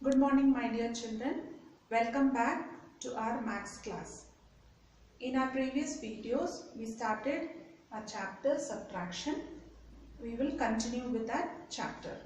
Good morning, my dear children. Welcome back to our maths class. In our previous videos, we started a chapter subtraction. We will continue with that chapter.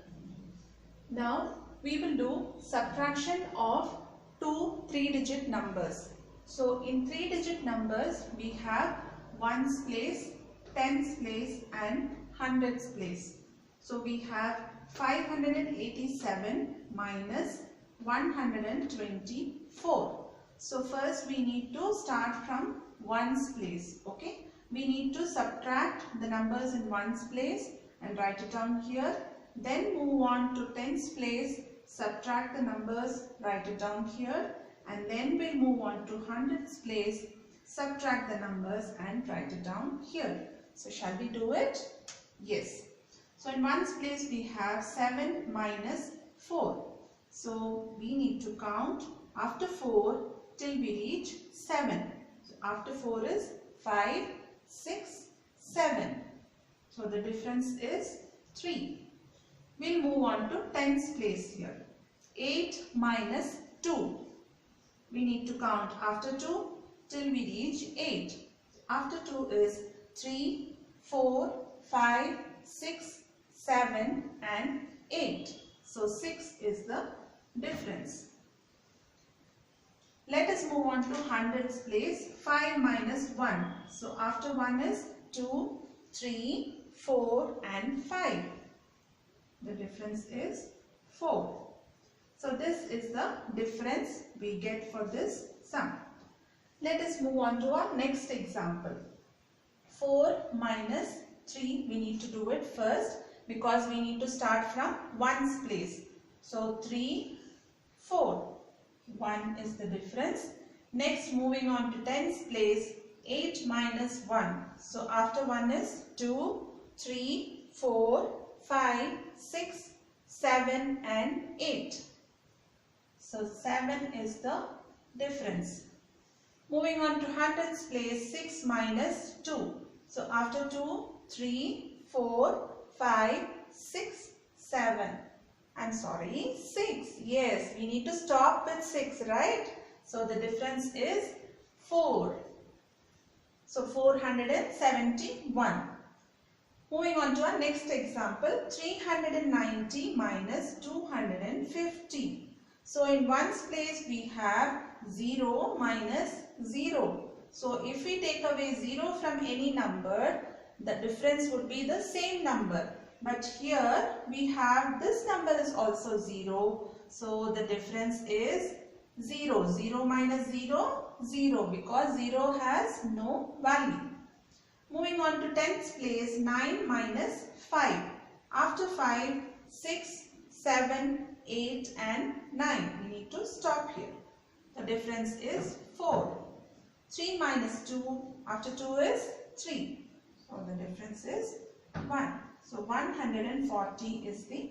Now, we will do subtraction of two 3-digit numbers. So, in 3-digit numbers, we have ones place, tens place and hundreds place. So, we have 587 minus 124. So, first we need to start from ones place. Okay. We need to subtract the numbers in ones place and write it down here. Then move on to tens place, subtract the numbers, write it down here. And then we'll move on to hundreds place, subtract the numbers and write it down here. So, shall we do it? Yes. So, in ones place we have 7 minus 4. So, we need to count after 4 till we reach 7. So, after 4 is 5, 6, 7. So, the difference is 3. We'll move on to tens place here. 8 minus 2. We need to count after 2 till we reach 8. After 2 is 3, 4, 5, 6, 7 and 8. So, 6 is the difference. Let us move on to hundreds place. 5 minus 1. So, after 1 is 2, 3, 4 and 5. The difference is 4. So, this is the difference we get for this sum. Let us move on to our next example. 4 minus 3. We need to do it first because we need to start from ones place. So, 3, 4. 1 is the difference. Next, moving on to tens place. 8 minus 1. So, after 1 is 2, 3, 4, 5, 6, 7 and 8. So, 7 is the difference. Moving on to hundreds place. 6 minus 2. So, after 2, 3, 4, 5, 6, 7. I'm sorry, 6. Yes, we need to stop with 6, right? So, the difference is 4. So, 471. Moving on to our next example, 390 minus 250. So, in ones place we have 0 minus 0. So, if we take away 0 from any number, the difference would be the same number. But here we have this number is also 0. So, the difference is 0. 0 minus 0, 0 because 0 has no value. Moving on to tens place, 9 minus 5. After 5, 6, 7, 8 and 9. We need to stop here. The difference is 4. 3 minus 2. After 2 is 3. So, the difference is 1. So, 140 is the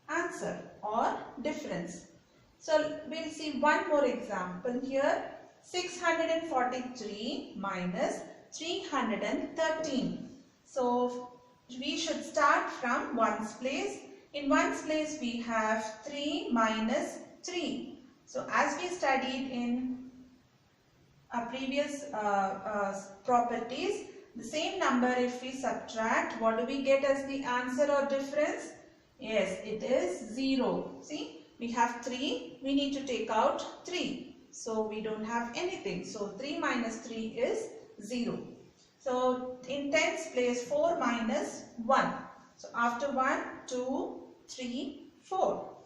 answer or difference. So, we will see one more example here. 643 minus 313. So, we should start from ones place. In ones place we have 3 minus 3. So, as we studied in our previous properties, the same number if we subtract, what do we get as the answer or difference? Yes, it is 0. See, we have 3, we need to take out 3. So, we don't have anything. So, 3 minus 3 is 0. So, in tens place 4 minus 1. So, after 1, 2, 3, 4.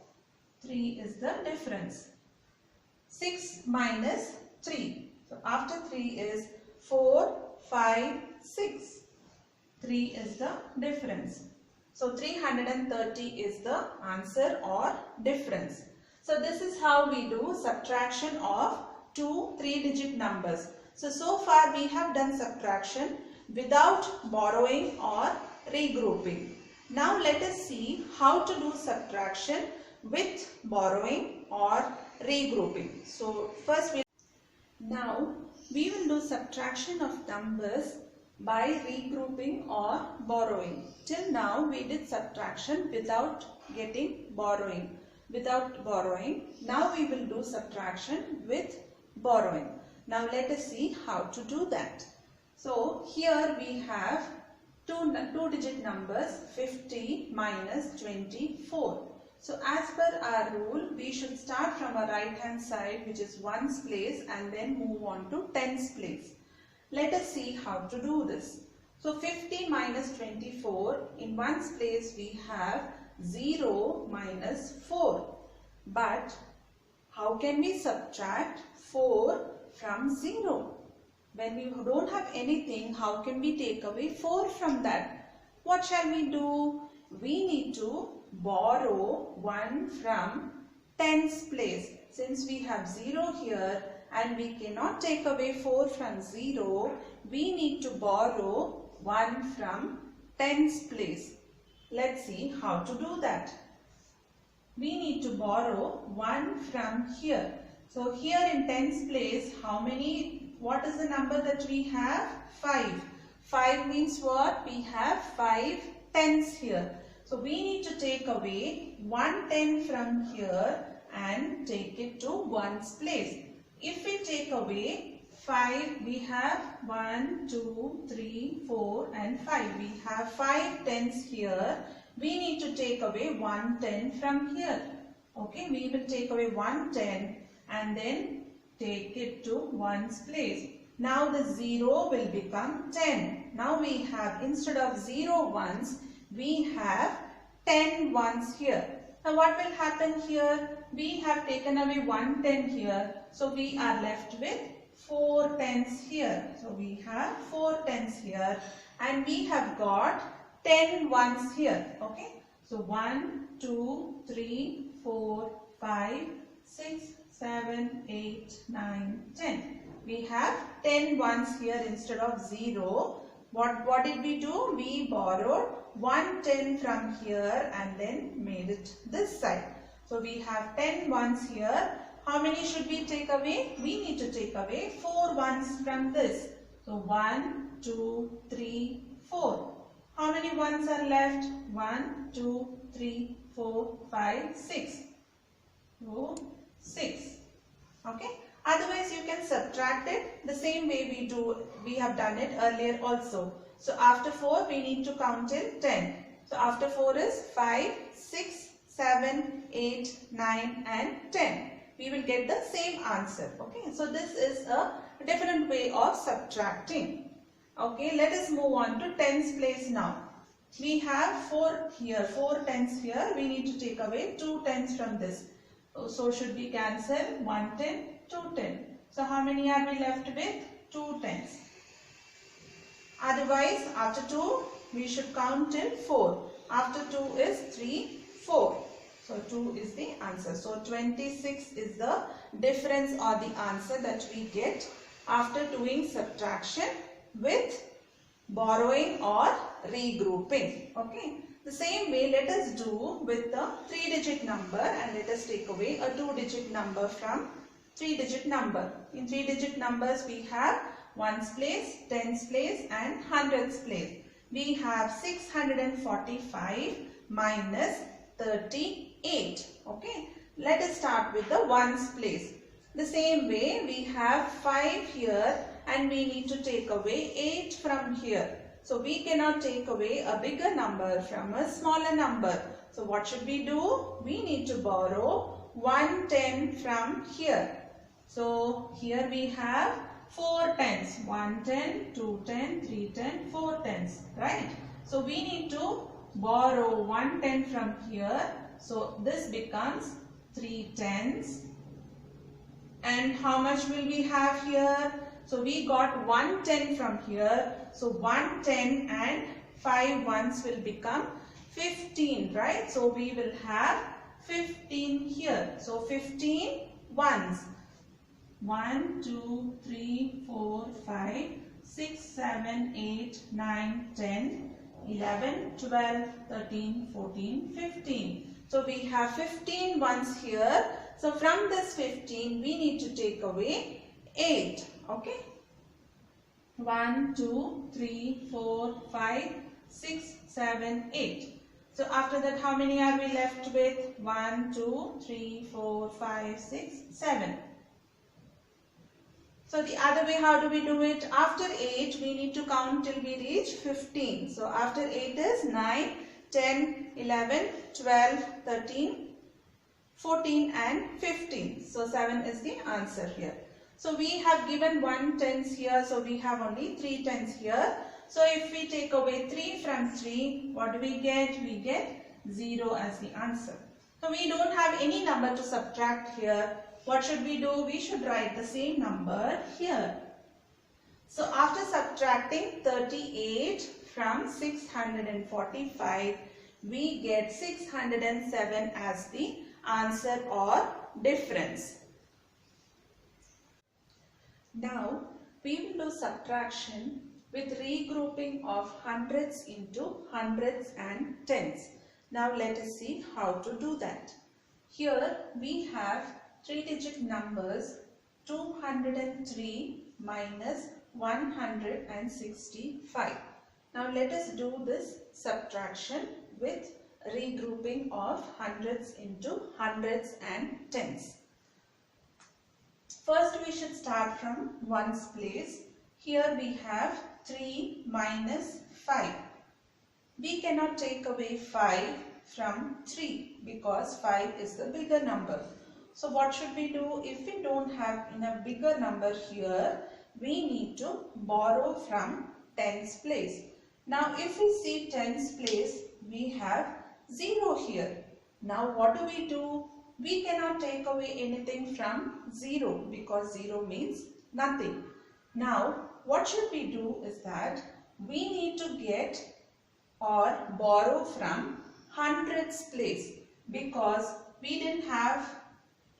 3 is the difference. 6 minus 3. So, after 3 is 4, 5, 6. 3 is the difference. So, 330 is the answer or difference. So, this is how we do subtraction of two 3-digit numbers. So far we have done subtraction without borrowing or regrouping. Now, let us see how to do subtraction with borrowing or regrouping. So, first now we will do subtraction of numbers by regrouping or borrowing. Till now we did subtraction without getting borrowing. without borrowing. Now we will do subtraction with borrowing. Now let us see how to do that. So here we have two-digit numbers 50 minus 24. So as per our rule, we should start from a right hand side, which is ones place, and then move on to tens place. Let us see how to do this. So 50 minus 24, in ones place we have 0 minus 4. But how can we subtract 4 from 0? When we don't have anything, how can we take away 4 from that? What shall we do? We need to borrow 1 from tens place. Since we have 0 here and we cannot take away 4 from 0, we need to borrow 1 from tens place. Let's see how to do that. We need to borrow 1 from here. So here in tens place, what is the number that we have? 5. 5 means what? We have 5 tens here. So we need to take away 1 10 from here and take it to ones place. If we take away 5, we have 1, 2, 3, 4 and 5. We have 5 tens here. We need to take away 1 10 from here. Okay, we will take away 1 10 and then take it to ones place. Now the 0 will become 10. Now we have, instead of 0 ones, we have 10 ones here. Now what will happen here? We have taken away 1 10 here. So we are left with 4 tens here. So we have 4 tens here and we have got 10 ones here. Okay. So 1, 2, 3, 4, 5, 6, 7, 8, 9, 10. We have 10 ones here instead of 0. What did we do? We borrowed 1 10 from here and then made it this side. So we have 10 ones here. How many should we take away? We need to take away 4 ones from this. So 1, 2, 3, 4. How many ones are left? 1, 2, 3, 4, 5, 6. So 6. Okay. Otherwise you can subtract it the same way we have done it earlier also. So after 4 we need to count till 10. So after 4 is 5, 6, 7, 8, 9 and 10. We will get the same answer. Okay. So this is a different way of subtracting. Okay. Let us move on to tens place now. We have 4 here, 4 tens here. We need to take away 2 tens from this. So should we cancel 1 10, 2 10. So how many are we left with? 2 tens. Otherwise after 2 we should count till 4. After 2 is 3, 4. So 2 is the answer. So 26 is the difference or the answer that we get after doing subtraction with borrowing or regrouping. Okay. The same way let us do with the 3-digit number and let us take away a 2-digit number from 3-digit number. In 3-digit numbers we have ones place, tens place and hundreds place. We have 645 minus 38. Okay. Let us start with the ones place. The same way we have 5 here and we need to take away 8 from here. So we cannot take away a bigger number from a smaller number. So what should we do? We need to borrow 1 10 from here. So here we have 4 tens. 1 10, 2 10, 3 10, 4 tens. Right? So we need to borrow 1 10 from here. So this becomes 3 tens. And how much will we have here? So we got 1 10 from here. So 1 10 and 5 ones will become 15, right? So we will have 15 here. So 15 ones. 1, 2, 3, 4, 5, 6, 7, 8, 9, 10, 11, 12, 13, 14, 15. So we have 15 ones here. So from this 15 we need to take away 8. Okay. 1, 2, 3, 4, 5, 6, 7, 8. So after that, how many are we left with? 1, 2, 3, 4, 5, 6, 7. So the other way, how do we do it? After 8, we need to count till we reach 15. So after 8 is 9, 10, 11, 12, 13, 14 and 15. So 7 is the answer here. So we have given 1 tens here. So we have only 3 tens here. So if we take away 3 from 3, what do we get? We get 0 as the answer. So we don't have any number to subtract here. What should we do? We should write the same number here. So after subtracting 38 from 645, we get 607 as the answer or difference. Now we will do subtraction with regrouping of hundreds into hundreds and tens. Now let us see how to do that. Here we have 3-digit numbers 203 minus 165. Now let us do this subtraction with regrouping of hundreds into hundreds and tens. First we should start from ones place. Here we have 3 minus 5. We cannot take away 5 from 3 because 5 is the bigger number. So what should we do? If we don't have in a bigger number here, we need to borrow from tens place. Now if we see tens place, we have 0 here. Now what do? We cannot take away anything from 0 because 0 means nothing. Now what should we do is that we need to get or borrow from hundreds place because we didn't have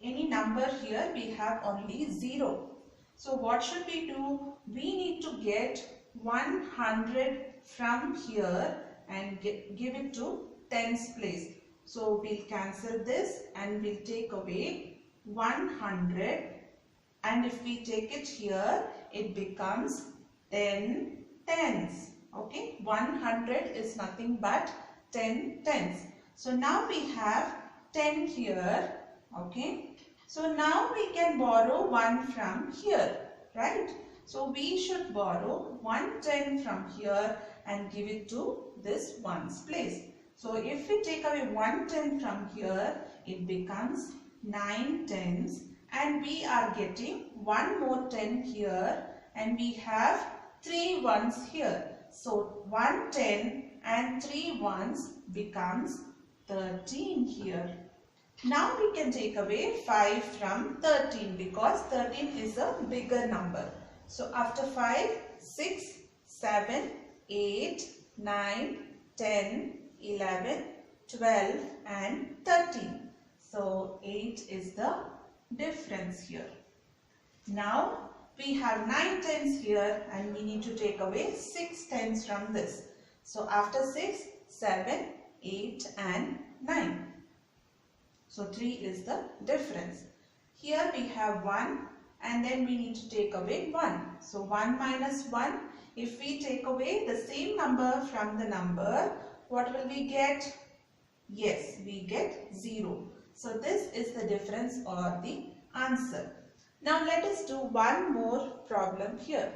any number here, we have only 0. So what should we do? We need to get 100 from here and give it to tens place. So we'll cancel this and we'll take away 100, and if we take it here, it becomes 10 tens. Okay, 100 is nothing but 10 tens. So now we have 10 here. Okay, so now we can borrow 1 from here, right? So we should borrow 110 from here and give it to this ones place. So if we take away 110 from here, it becomes 9 tens, and we are getting one more 10 here, and we have 3 ones here. So 110 and 3 ones becomes 13 here. Now we can take away 5 from 13 because 13 is a bigger number. So after 5, 6, 7, 8, 9, 10, 11, 12 and 13. So 8 is the difference here. Now we have 9 tens here and we need to take away 6 tens from this. So after 6, 7, 8 and 9. So 3 is the difference. Here we have 1 and then we need to take away 1. So 1 minus 1, if we take away the same number from the number, what will we get? Yes, we get 0. So this is the difference or the answer. Now let us do one more problem here.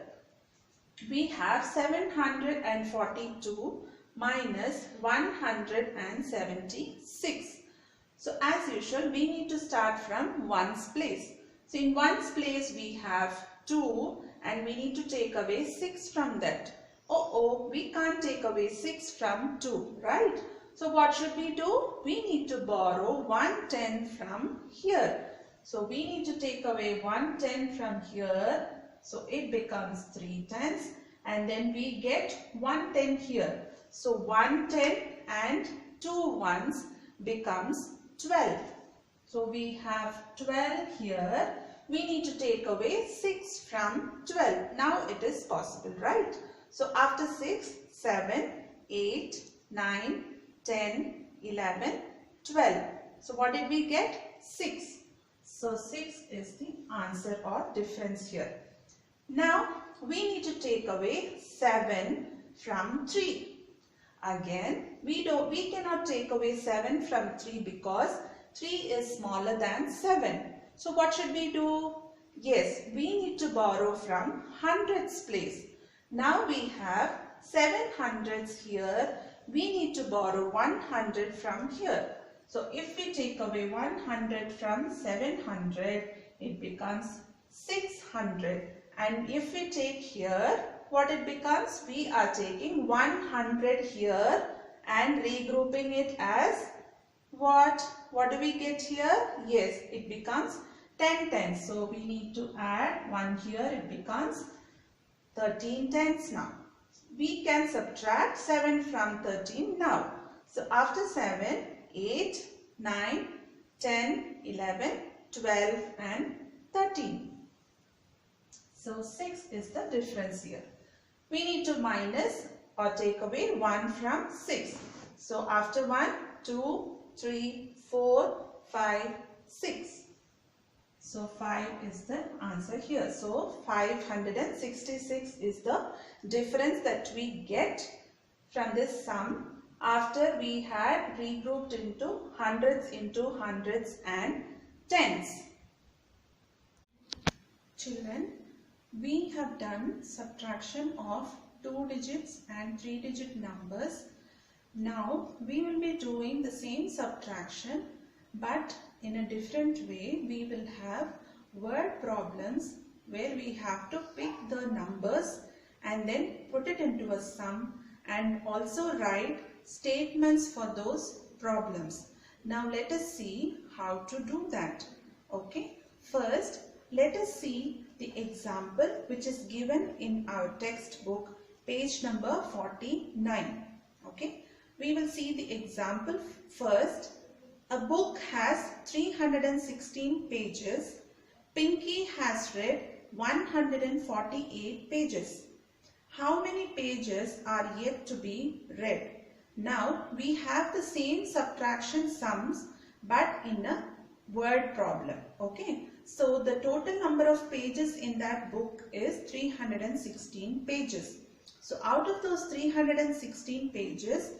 We have 742 minus 176. So as usual, we need to start from ones place. So in ones place we have 2 and we need to take away 6 from that. We can't take away 6 from 2, right? So what should we do? We need to borrow 110 from here. So we need to take away 110 from here. So it becomes 3 tens and then we get 110 here. So 110 and 2 ones becomes 12. So we have 12 here. We need to take away 6 from 12. Now it is possible, right? So after 6, 7, 8, 9, 10, 11, 12. So what did we get? 6. So 6 is the answer or difference here. Now we need to take away 7 from 3. Again, we cannot take away 7 from 3 because 3 is smaller than 7. So what should we do? Yes, we need to borrow from hundreds place. Now we have 7 hundreds here. We need to borrow 100 from here. So if we take away 100 from 700, it becomes 600. And if we take here, what it becomes? We are taking 100 here and regrouping it as what? What do we get here? Yes, it becomes 10 tenths. So we need to add 1 here. It becomes 13 tenths now. We can subtract 7 from 13 now. So after 7, 8, 9, 10, 11, 12 and 13. So 6 is the difference here. We need to minus or take away 1 from 6. So after 1, 2, 3, 4, 5, 6. So 5 is the answer here. So 566 is the difference that we get from this sum after we had regrouped into hundreds and tens. Children, we have done subtraction of 2 digits and 3 digit numbers. Now we will be doing the same subtraction, but in a different way. We will have word problems where we have to pick the numbers and then put it into a sum and also write statements for those problems. Now let us see how to do that. Okay, first let us see the example which is given in our textbook, page number 49. Okay, we will see the example first. A book has 316 pages. Pinky has read 148 pages. How many pages are yet to be read? Now we have the same subtraction sums but in a word problem. Okay, so the total number of pages in that book is 316 pages. So out of those 316 pages,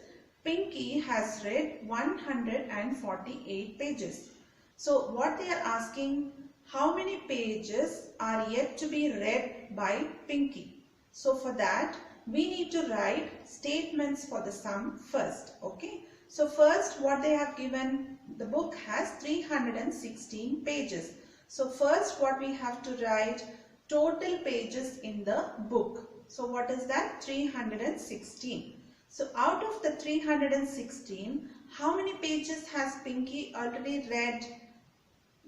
Pinky has read 148 pages. So what they are asking, how many pages are yet to be read by Pinky? So for that, we need to write statements for the sum first. Okay. So first what they have given, the book has 316 pages. So first what we have to write, total pages in the book. So what is that? 316. So out of the 316, how many pages has Pinky already read?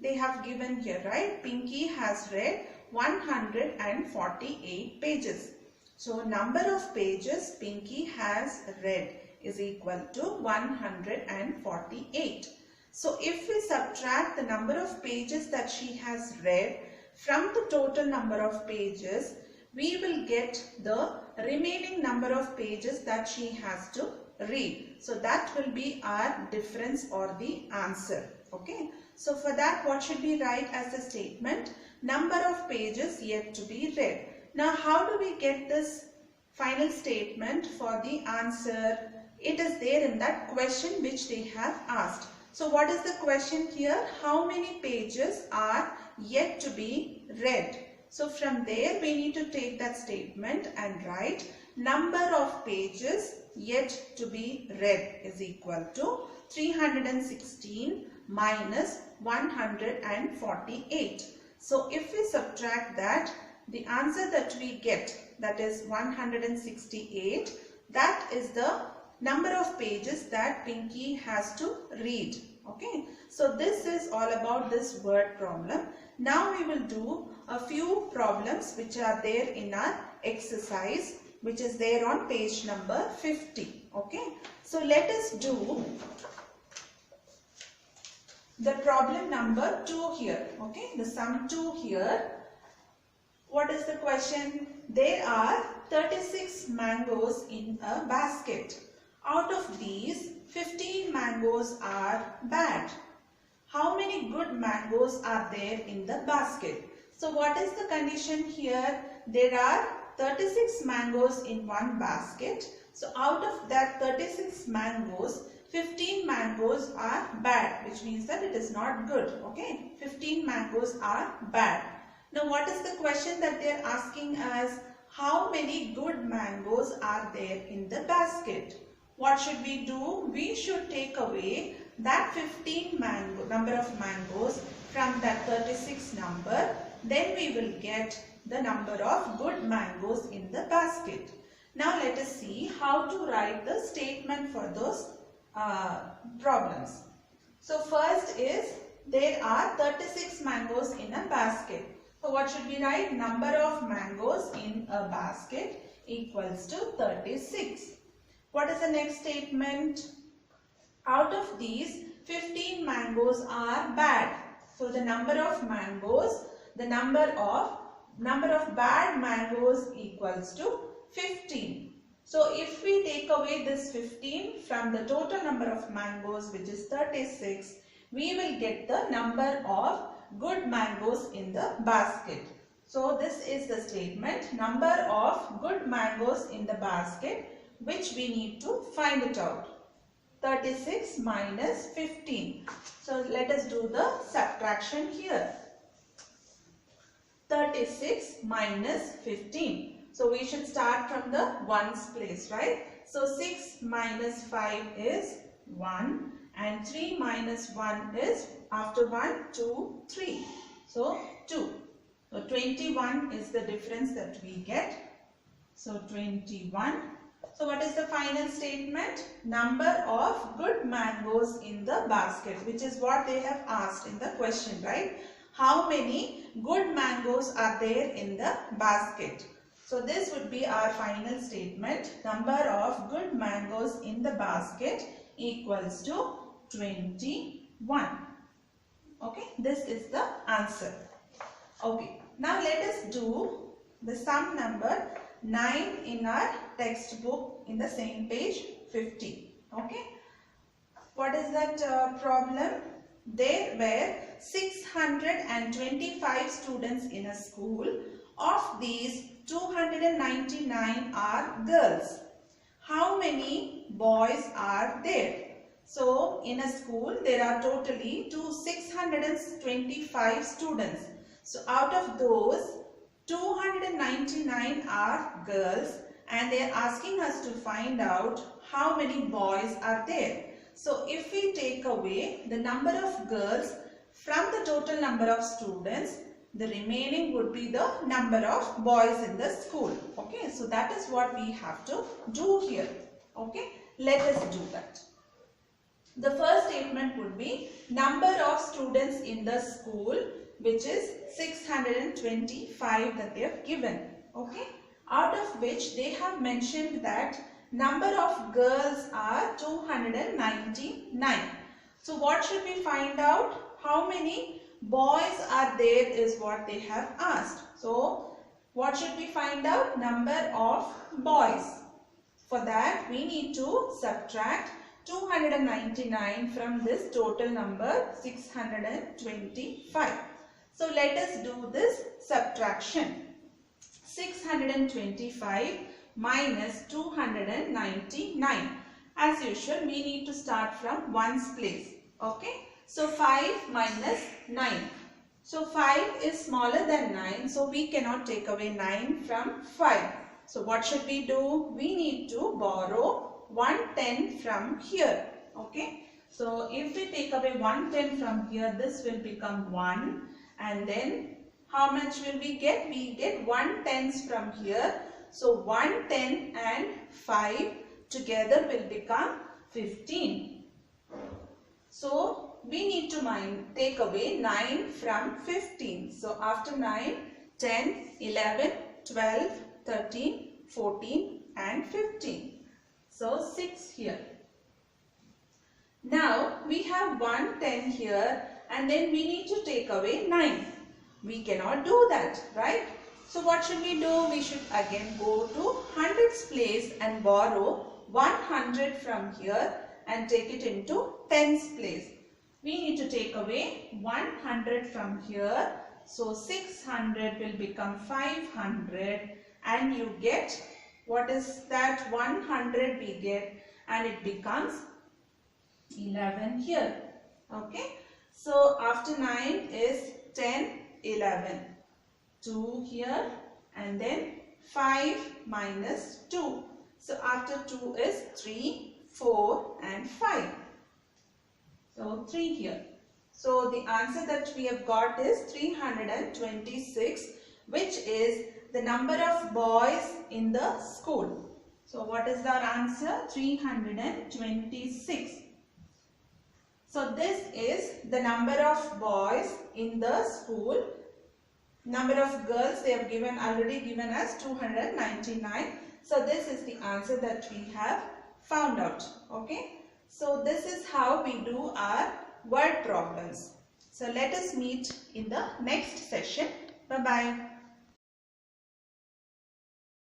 They have given here, right? Pinky has read 148 pages. So number of pages Pinky has read is equal to 148. So if we subtract the number of pages that she has read from the total number of pages, we will get the remaining number of pages that she has to read. So that will be our difference or the answer. Okay. So for that, what should we write as a statement? Number of pages yet to be read. Now how do we get this final statement for the answer? It is there in that question which they have asked. So what is the question here? How many pages are yet to be read? So from there we need to take that statement and write number of pages yet to be read is equal to 316 minus 148. So if we subtract that, the answer that we get, that is 168, that is the number of pages that Pinky has to read. Okay, so this is all about this word problem. Now we will do a few problems which are there in our exercise, which is there on page number 50. Okay, so let us do the problem number 2 here. Okay, the sum 2 here. What is the question? There are 36 mangoes in a basket. Out of these, 15 mangoes are bad. How many good mangoes are there in the basket? So what is the condition here? There are 36 mangoes in one basket. So out of that 36 mangoes, 15 mangoes are bad, which means that it is not good. Okay, 15 mangoes are bad. Now what is the question that they are asking us? How many good mangoes are there in the basket? What should we do? We should take away that 15 number of mangoes from that 36 number. Then we will get the number of good mangoes in the basket. Now let us see how to write the statement for those problems. So first is there are 36 mangoes in a basket. So what should we write? Number of mangoes in a basket equals to 36. What is the next statement? Out of these, 15 mangoes are bad. So the number of mangoes, the number of bad mangoes equals to 15. So if we take away this 15 from the total number of mangoes, which is 36, we will get the number of good mangoes in the basket. So this is the statement, number of good mangoes in the basket, which we need to find it out. 36 minus 15. So let us do the subtraction here. 36 minus 15. So we should start from the ones place, right? So 6 minus 5 is 1 and 3 minus 1 is after 1, 2, 3. So 2. So 21 is the difference that we get. So 21. So what is the final statement? Number of good mangoes in the basket, which is what they have asked in the question, right? How many good mangoes are there in the basket? So this would be our final statement. Number of good mangoes in the basket equals to 21. Okay, this is the answer. Okay, now let us do the sum number 9 in our textbook in the same page 50. Okay, what is that problem? There were 625 students in a school. Of these, 299 are girls. How many boys are there? So in a school there are totally 625 students. So out of those, 299 are girls and they are asking us to find out how many boys are there. So if we take away the number of girls from the total number of students, the remaining would be the number of boys in the school. Okay, so that is what we have to do here. Okay, let us do that. The first statement would be number of students in the school, which is 625 that they have given. Okay, out of which they have mentioned that number of girls are 299. So what should we find out? How many boys are there is what they have asked. So what should we find out? Number of boys. For that we need to subtract 299 from this total number 625. So let us do this subtraction. 625 minus 299. As usual, we need to start from ones place. Okay. So 5 minus 9. So 5 is smaller than 9. So we cannot take away 9 from 5. So what should we do? We need to borrow 110 from here. Okay. So if we take away 110 from here, this will become 1. And then how much will we get? We get 110s from here. So 110 and 5 together will become 15. So we need to take away 9 from 15. So after 9, 10, 11, 12, 13, 14 and 15. So 6 here. Now we have 110 here and then we need to take away 9. We cannot do that, right? So what should we do? We should again go to hundreds place and borrow 100 from here and take it into tens place. We need to take away 100 from here. So 600 will become 500 and you get what is that? 100 we get, and it becomes 11 here. Okay. So after 9 is 10, 11. 2 here, and then 5 minus 2. So after 2 is 3, 4 and 5. So 3 here. So the answer that we have got is 326, which is the number of boys in the school. So what is our answer? 326. So this is the number of boys in the school. Number of girls they have already given us 299. So this is the answer that we have found out. Okay. So this is how we do our word problems. So let us meet in the next session. Bye bye.